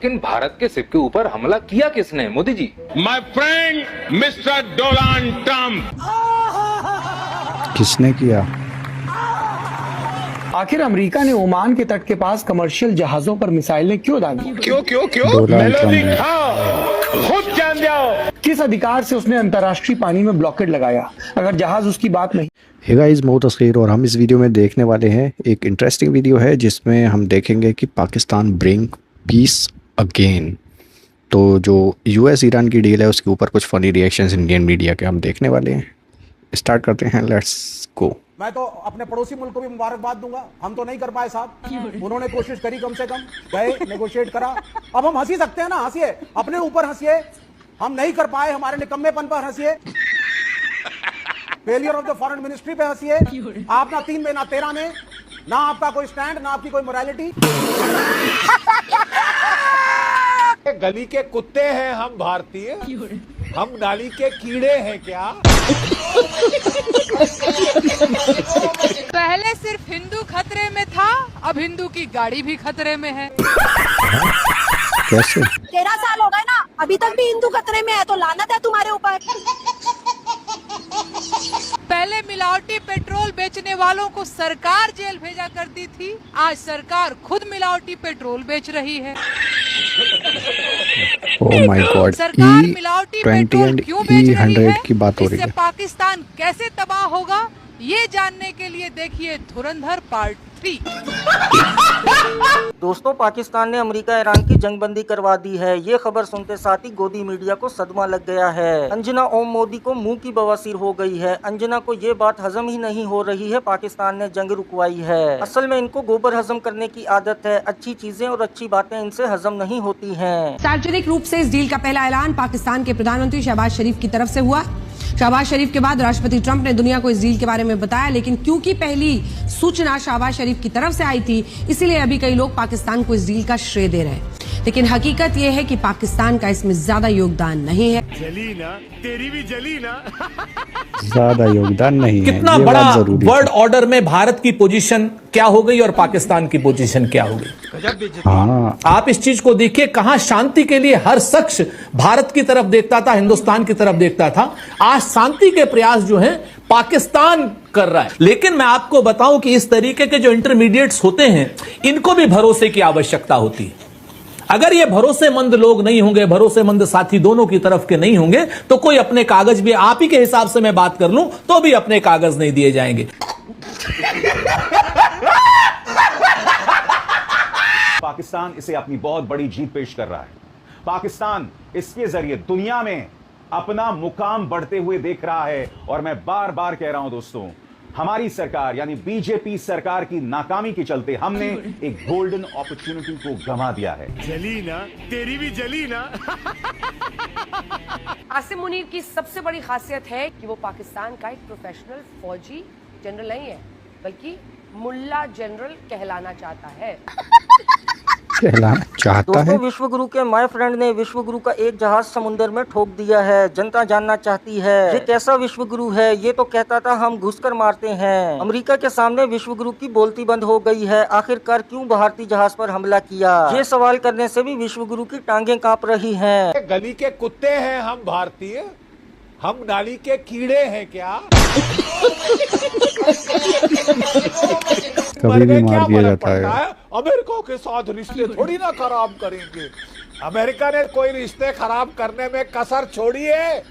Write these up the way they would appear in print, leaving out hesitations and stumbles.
लेकिन भारत के सिक्के ऊपर हमला किया किसने, Modi ji? My friend mister Donald Trump. किसने किया? आखिर अमेरिका ने ओमान के तट के पास कमर्शियल जहाजों पर मिसाइलें क्यों दागी? क्यों मेलोडी खुद जान जाओ। किस अधिकार से उसने अंतर्राष्ट्रीय पानी में ब्लॉकेड लगाया अगर जहाज उसकी बात नहीं? हे गाइस, मैं तस्खीर और हम इस वीडियो में देखने वाले हैं एक इंटरेस्टिंग वीडियो है जिसमें हम देखेंगे कि पाकिस्तान ब्रिंग पीस अगेन। तो जो यूएस ईरान की डील है उसके ऊपर कुछ फनी रिएक्शंस इंडियन मीडिया के हम देखने वाले हैं। स्टार्ट करते हैं, लेट्स गो। मैं तो अपने पड़ोसी मुल्क को भी मुबारकबाद दूंगा, हम तो नहीं कर पाए साहब, उन्होंने कोशिश करी, कम से कम गए, नेगोशिएट करा। अब हम हंसी सकते हैं ना, हंसिए, अपने ऊपर हंसिए, हम नहीं कर पाए हमारे निकम्मेपन पर हंसिए, failure of the foreign ministry पे हंसिए। आप ना 3 में ना 13 में, ना आपका कोई स्टैंड, ना आपकी कोई मोरालिटी। गली के कुत्ते हैं हम भारतीय, हम नाली के कीड़े हैं क्या? पहले सिर्फ हिंदू खतरे में था, अब हिंदू की गाड़ी भी खतरे में है। कैसे? 13 साल हो गए ना, अभी तक भी हिंदू खतरे में है, तो लानत है तुम्हारे ऊपर। पहले मिलावटी पेट्रोल बेचने वालों को सरकार जेल भेजा करती थी, आज सरकार खुद मिलावटी पेट्रोल बेच रही है। ओह माय गॉड, सरकार मिलावटी पेट्रोल क्यों बेच रही है, की बात हो रही इससे है। पाकिस्तान कैसे तबाह होगा, ये जानने के लिए देखिए धुरंधर पार्ट 3। दोस्तों, पाकिस्तान ने अमेरिका ईरान की जंगबंदी करवा दी है। ये खबर सुनते साथ ही गोदी मीडिया को सदमा लग गया है। अंजना ओम मोदी को मुंह की बवासीर हो गई है। अंजना को ये बात हजम ही नहीं हो रही है, पाकिस्तान ने जंग रुकवाई है। असल में इनको गोबर हजम करने की आदत है, अच्छी चीजें और अच्छी बातें इनसे हजम नहीं होती हैं। सार्वजनिक रूप से इस डील का पहला ऐलान पाकिस्तान के प्रधानमंत्री शहबाज शरीफ की तरफ से हुआ। शहबाज शरीफ के बाद राष्ट्रपति ट्रंप ने दुनिया को इस डील के बारे में बताया, लेकिन क्योंकि पहली सूचना शहबाज शरीफ की तरफ से आई थी, इसीलिए अभी कई लोग पाकिस्तान को इस डील का श्रेय दे रहे हैं। लेकिन हकीकत यह है कि पाकिस्तान का इसमें ज्यादा योगदान नहीं है। जली ना, तेरी भी जली ना। ज्यादा योगदान नहीं है। कितना बड़ा वर्ल्ड ऑर्डर में भारत की पोजीशन क्या हो गई और पाकिस्तान की पोजीशन क्या हो गई। हाँ, आप इस चीज को देखिए, कहां शांति के लिए हर शख्स भारत की तरफ देखता था, हिंदुस्तान की तरफ देखता था। आज शांति के प्रयास जो है पाकिस्तान कर रहा है। लेकिन मैं आपको बताऊं कि इस तरीके के जो इंटरमीडिएट्स होते हैं, इनको भी भरोसे की आवश्यकता होती है। अगर ये भरोसेमंद लोग नहीं होंगे, भरोसेमंद साथी दोनों की तरफ के नहीं होंगे, तो कोई अपने कागज भी, आप ही के हिसाब से मैं बात कर लूं तो भी अपने कागज नहीं दिए जाएंगे। पाकिस्तान इसे अपनी बहुत बड़ी जीत पेश कर रहा है। पाकिस्तान इसके जरिए दुनिया में अपना मुकाम बढ़ते हुए देख रहा है। और मैं बार बार कह रहा हूं दोस्तों, हमारी सरकार यानी बीजेपी सरकार की नाकामी के चलते हमने एक गोल्डन अपॉर्चुनिटी को गंवा दिया है। जली ना, तेरी भी जली ना। आसिम मुनीर की सबसे बड़ी खासियत है कि वो पाकिस्तान का एक प्रोफेशनल फौजी जनरल नहीं है, बल्कि मुल्ला जनरल कहलाना चाहता है। कहलाना चाहता है। दोस्तों, विश्व गुरु के माय फ्रेंड ने विश्व गुरु का एक जहाज समुद्र में ठोक दिया है। जनता जानना चाहती है ये कैसा विश्व गुरु है। ये तो कहता था हम घुसकर मारते हैं। अमेरिका के सामने विश्व गुरु की बोलती बंद हो गई है। आखिरकार क्यों भारतीय जहाज पर हमला किया, ये सवाल करने से भी विश्व गुरु की टांगें कांप रही हैं। गली के कुत्ते हैं हम भारतीय, हम नाली के कीड़े हैं क्या? कभी भी मार दिया जाता है। अमेरिका के साथ रिश्ते थोड़ी ना खराब करेंगे। अमेरिका ने कोई रिश्ते खराब करने में कसर छोड़ी है?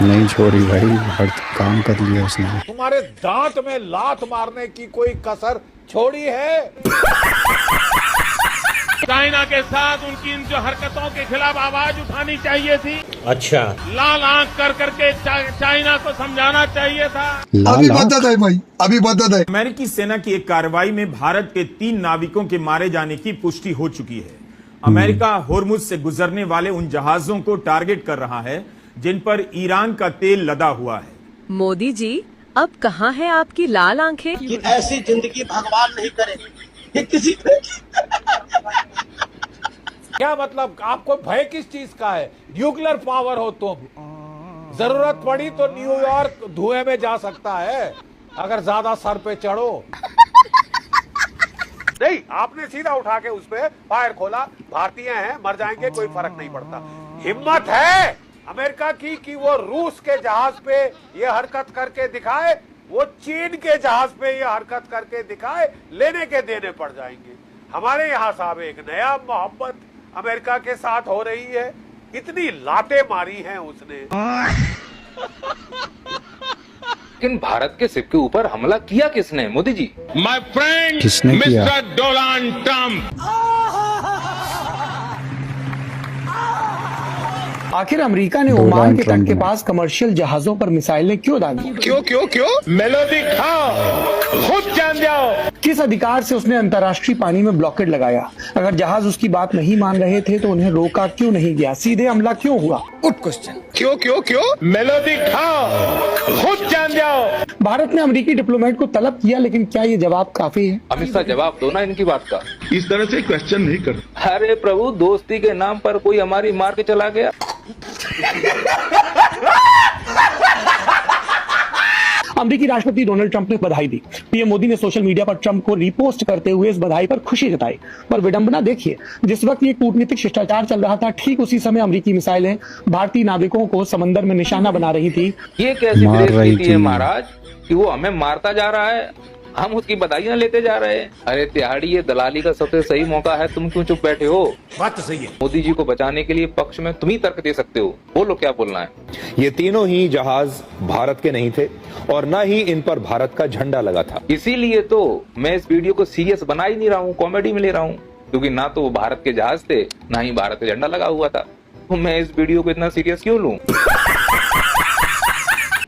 नहीं छोड़ी भाई, हर काम कर लिया उसने। तुम्हारे दांत में लात मारने की कोई कसर छोड़ी है? चाइना के साथ उनकी इन जो हरकतों के खिलाफ आवाज उठानी चाहिए थी। अच्छा, लाल आंख कर करके चाइना को समझाना चाहिए था। अभी मदद है भाई, अभी मदद है। अमेरिकी सेना की एक कार्रवाई में भारत के 3 नाविकों के मारे जाने की पुष्टि हो चुकी है। अमेरिका होर्मुज से गुजरने वाले उन जहाजों को टारगेट कर रहा है जिन पर ईरान का तेल लदा हुआ है। मोदी जी, अब कहाँ है आपकी लाल आंखें? ऐसी जिंदगी भगवान नहीं करे, ये किसी क्या मतलब, आपको भय किस चीज का है? न्यूक्लियर पावर हो तो जरूरत पड़ी तो न्यूयॉर्क धुएं में जा सकता है, अगर ज्यादा सर पे चढ़ो। नहीं, आपने सीधा उठा के उस पे फायर खोला। भारतीय हैं, मर जाएंगे, कोई फर्क नहीं पड़ता। हिम्मत है अमेरिका की कि वो रूस के जहाज पे ये हरकत करके दिखाए, वो चीन के जहाज पे ये हरकत करके दिखाए, लेने के देने पड़ जाएंगे। हमारे यहाँ साहब एक नया मोहब्बत अमेरिका के साथ हो रही है, इतनी लातें मारी हैं उसने। लेकिन भारत के सिक्के ऊपर हमला किया किसने मोदी जी? माय फ्रेंड किसने किया? Mister Donald Trump. आखिर अमेरिका ने ओमान के तट के पास कमर्शियल जहाजों पर मिसाइलें क्यों डाली? क्यों मेलोडी खाओ, खुद जान जाओ। किस अधिकार से उसने अंतर्राष्ट्रीय पानी में ब्लॉकेड लगाया? अगर जहाज उसकी बात नहीं मान रहे थे तो उन्हें रोका क्यों नहीं गया? सीधे हमला क्यों हुआ? Good question. क्यों मेलोडी खाओ, खुद जान जाओ। भारत ने अमेरिकी डिप्लोमेट को तलब किया, लेकिन क्या ये जवाब काफी है? अमित शाह जवाब दो ना इनकी बात का। इस तरह से क्वेश्चन नहीं कर। अरे प्रभु, दोस्ती के नाम पर कोई हमारी मार के चला गया। अमेरिकी राष्ट्रपति डोनाल्ड ट्रंप ने बधाई दी। पीएम मोदी ने सोशल मीडिया पर ट्रंप को रीपोस्ट करते हुए इस बधाई पर खुशी जताई। पर विडंबना देखिए, जिस वक्त ये कूटनीतिक शिष्टाचार चल रहा था, ठीक उसी समय अमेरिकी मिसाइलें भारतीय नाविकों को समंदर में निशाना बना रही थी। ये कैसी नीति है महाराज कि वो हमें मारता जा रहा है, हम उसकी बधाइयां लेते जा रहे हैं। अरे तिहाड़ी, ये दलाली का सबसे सही मौका है, तुम क्यों चुप बैठे हो? बात तो सही है। मोदी जी को बचाने के लिए पक्ष में तुम ही तर्क दे सकते हो, बोलो क्या बोलना है। ये तीनों ही जहाज भारत के नहीं थे और न ही इन पर भारत का झंडा लगा था। इसीलिए तो मैं इस वीडियो को सीरियस बना ही नहीं रहा हूँ, कॉमेडी में ले रहा हूँ, क्योंकि ना तो वो भारत के जहाज थे, ना ही भारत का झंडा लगा हुआ था। तो मैं इस वीडियो को इतना सीरियस क्यों लूं?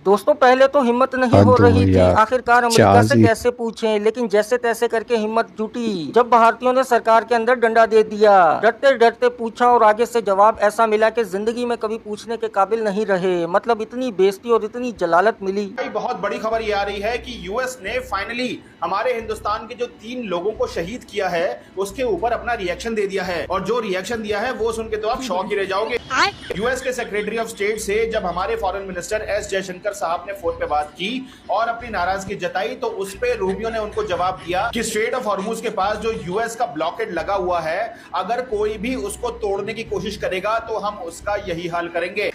दोस्तों पहले तो हिम्मत नहीं हो रही थी, आखिरकार अमेरिका से कैसे पूछें, लेकिन जैसे तैसे करके हिम्मत जुटी जब भारतीयों ने सरकार के अंदर डंडा दे दिया। डरते डरते पूछा और आगे से जवाब ऐसा मिला कि जिंदगी में कभी पूछने के काबिल नहीं रहे। मतलब इतनी बेइज्जती और इतनी जलालत मिली। बहुत बड़ी खबर ये आ रही है कि यूएस ने फाइनली हमारे हिंदुस्तान के जो 3 लोगों को शहीद किया है उसके ऊपर अपना रिएक्शन दे दिया है, और जो रिएक्शन दिया है वो सुन के तो आप शॉक ही रह जाओगे। यूएस के सेक्रेटरी ऑफ स्टेट से जब हमारे फॉरेन मिनिस्टर एस जयशंकर साहब ने फोन पे बात की और अपनी नाराजगी जताई, तो उस पे रूबियो ने उनको जवाब दिया कि स्ट्रेट ऑफ हॉर्मुज के पास जो यूएस का ब्लॉकेड लगा हुआ है, अगर कोई भी उसको तोड़ने की कोशिश करेगा तो हम उसका यही हाल करेंगे।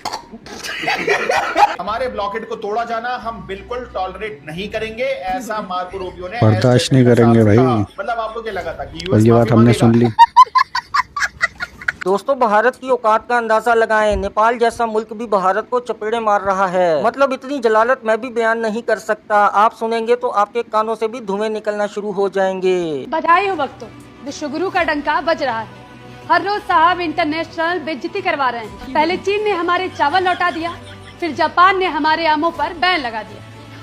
हमारे ब्लॉकेड को तोड़ा जाना हम बिल्कुल टॉलरेट नहीं करेंगे, ऐसा मार्को रूबियो ने बर्दाश्त नहीं करेंगे भाई। मतलब आपको क्या लगा था कि यूएस ये बात हमने सुन ली। दोस्तों भारत की औकात का अंदाजा लगाएं, नेपाल जैसा मुल्क भी भारत को चपेड़े मार रहा है। मतलब इतनी जलालत मैं भी बयान नहीं कर सकता, आप सुनेंगे तो आपके कानों से भी धुएं निकलना शुरू हो जाएंगे। बधाई हो भक्तों, विश्वगुरु का डंका बज रहा है। हर रोज साहब इंटरनेशनल बेइज्जती करवा रहे हैं। पहले चीन ने हमारे चावल लौटा दिया, फिर जापान ने हमारे आमों पर बैन लगा दिया,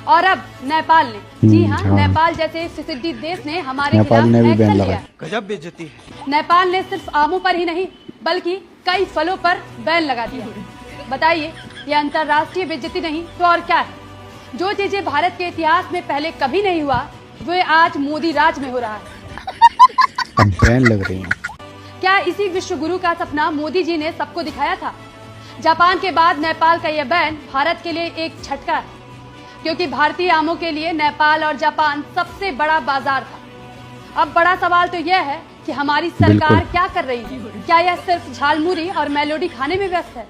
और अब नेपाल ने, जी हाँ, नेपाल जैसे फिसड्डी देश ने हमारे खिलाफ एक्शन लिया। गजब बेइज्जती है। नेपाल ने सिर्फ आमों पर ही नहीं बल्कि कई फलों पर बैन लगा दिया। बताइए, ये अंतर्राष्ट्रीय बेइज्जती नहीं तो और क्या है? जो चीजें भारत के इतिहास में पहले कभी नहीं हुआ, वो आज मोदी राज में हो रहा है। अब बैन लग रही है। क्या इसी विश्व गुरु का सपना मोदी जी ने सबको दिखाया था? जापान के बाद नेपाल का यह बैन भारत के लिए एक झटका है, क्योंकि भारतीय आमों के लिए नेपाल और जापान सबसे बड़ा बाजार था। अब बड़ा सवाल तो यह है कि हमारी सरकार क्या कर रही है? क्या यह सिर्फ झालमुरी और मेलोडी खाने में व्यस्त है?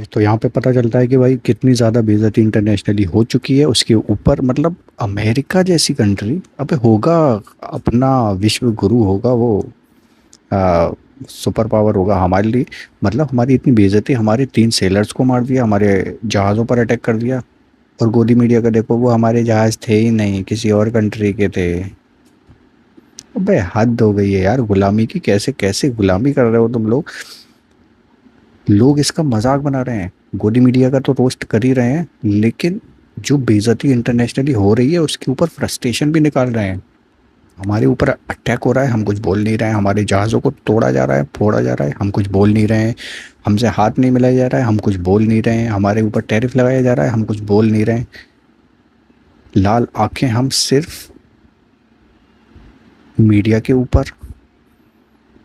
तो यहाँ पे पता चलता है कि भाई कितनी ज़्यादा बेइज्जती इंटरनेशनली हो चुकी है। उसके ऊपर मतलब अमेरिका जैसी कंट्री अबे होगा अपना विश्व गुरु होगा, वो सुपर पावर होगा हमारे लिए। मतलब हमारी इतनी बेइज्जती, हमारे 3 सेलर्स को मार दिया, हमारे जहाज़ों पर अटैक कर दिया, और गोदी मीडिया का देखो वो हमारे जहाज़ थे ही नहीं, किसी और कंट्री के थे। अबे हद हो गई है यार गुलामी की। कैसे कैसे गुलामी कर रहे हो तुम लोग। लोग इसका मजाक बना रहे हैं, गोदी मीडिया का तो रोस्ट कर ही रहे हैं, लेकिन जो बेइज्जती इंटरनेशनली हो रही है उसके ऊपर फ्रस्ट्रेशन भी निकाल रहे हैं। हमारे ऊपर अटैक हो रहा है, हम कुछ बोल नहीं रहे हैं, हमारे जहाज़ों को तोड़ा जा रहा है, फोड़ा जा रहा है, हम कुछ बोल नहीं रहे हैं, हमसे हाथ नहीं मिलाया जा रहा है, हम कुछ बोल नहीं रहे हैं, हमारे ऊपर टैरिफ लगाया जा रहा है, हम कुछ बोल नहीं रहे हैं। लाल आंखें हम सिर्फ मीडिया के ऊपर,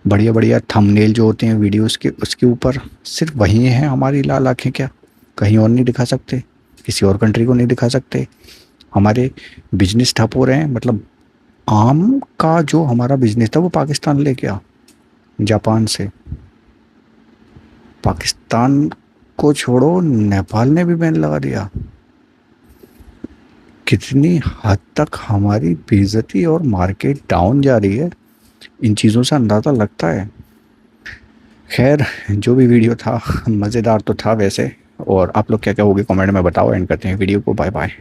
बढ़िया बढ़िया थंबनेल जो होते हैं वीडियोस के, उसके ऊपर सिर्फ वही हैं हमारी लाल आंखें। क्या कहीं और नहीं दिखा सकते? किसी और कंट्री को नहीं दिखा सकते? हमारे बिजनेस ठप हो रहे हैं। मतलब आम का जो हमारा बिजनेस था वो पाकिस्तान ले गया जापान से। पाकिस्तान को छोड़ो, नेपाल ने भी बैन लगा दिया। कितनी हद तक हमारी बेइज्जती और मार्केट डाउन जा रही है, इन चीज़ों से अंदाज़ा लगता है। खैर, जो भी वीडियो था मज़ेदार तो था वैसे। और आप लोग क्या क्या होगे कमेंट में बताओ। एंड करते हैं वीडियो को। Bye bye.